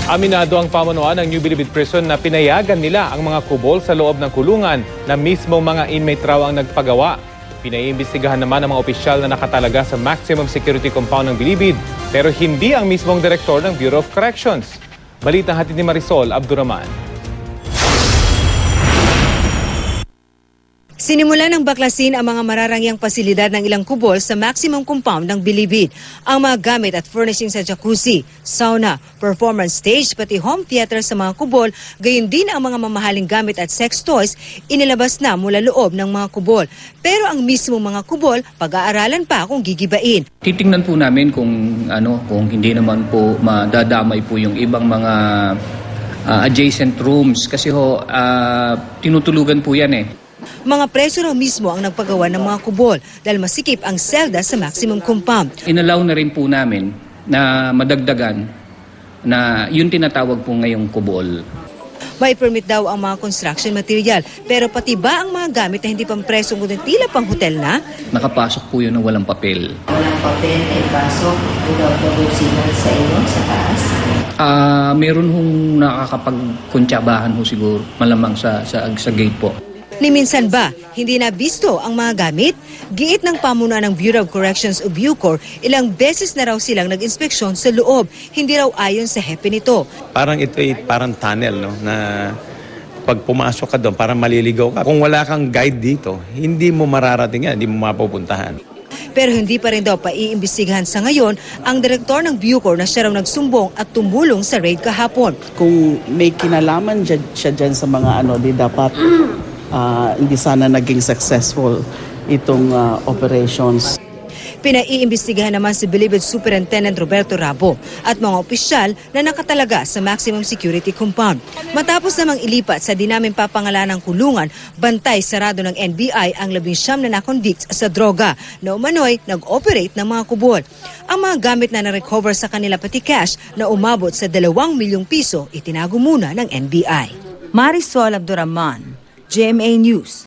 Aminado ang pamunuan ng New Bilibid Prison na pinayagan nila ang mga kubol sa loob ng kulungan na mismo mga inmate raw ang nagpagawa. Pinaiimbestigahan naman ang mga opisyal na nakatalaga sa maximum security compound ng Bilibid, pero hindi ang mismong direktor ng Bureau of Corrections. Balitang hatid ni Marisol Abduraman. Sinimula ng baklasin ang mga mararangyang pasilidad ng ilang kubol sa maximum compound ng Bilibid. Ang mga gamit at furnishing sa jacuzzi, sauna, performance stage, pati home theater sa mga kubol, gayon din ang mga mamahaling gamit at sex toys, inilabas na mula loob ng mga kubol. Pero ang mismo mga kubol, pag-aaralan pa kung gigibain. Titingnan po namin kung hindi naman po madadamay po yung ibang mga adjacent rooms kasi tinutulugan po yan eh. Mga preso raw mismo ang nagpagawa ng mga kubol dahil masikip ang selda sa maximum compound. Inalaw na rin po namin na madagdagan na yung tinatawag po ngayong kubol. May permit daw ang mga construction material, pero pati ba ang mga gamit na hindi pang preso ngunit tila pang hotel na? Nakapasok po yun ng walang papel. Walang papel ay pasok without the signal sa inyo sa taas? Meron hong nakakapagkuntsabahan ho siguro, malamang sa gate po. Ni minsan ba, hindi na bisto ang mga gamit? Giit ng pamunuan ng Bureau of Corrections o Bucor, ilang beses na raw silang nag-inspeksyon sa loob. Hindi raw ayon sa hepe nito. Parang ito ay parang tunnel, no? Na pag pumasok ka doon, parang maliligaw ka. Kung wala kang guide dito, hindi mo mararating yan, hindi mo mapupuntahan. Pero hindi pa rin daw paiimbestigahan sa ngayon ang direktor ng Bucor na siya raw nagsumbong at tumulong sa raid kahapon. Kung may kinalaman siya dyan sa mga di dapat hindi sana naging successful itong operations. Pinaiimbestigahan naman si Bilibid Superintendent Roberto Rabo at mga opisyal na nakatalaga sa maximum security compound. Matapos namang ilipat sa dinaming papangalanang kulungan, bantay sarado ng NBI ang 19 na nakonvict sa droga na umano'y nag-operate ng mga kubol. Ang mga gamit na na-recover sa kanila pati cash na umabot sa 2 milyong piso itinago muna ng NBI. Marisol Abduraman, GMA News.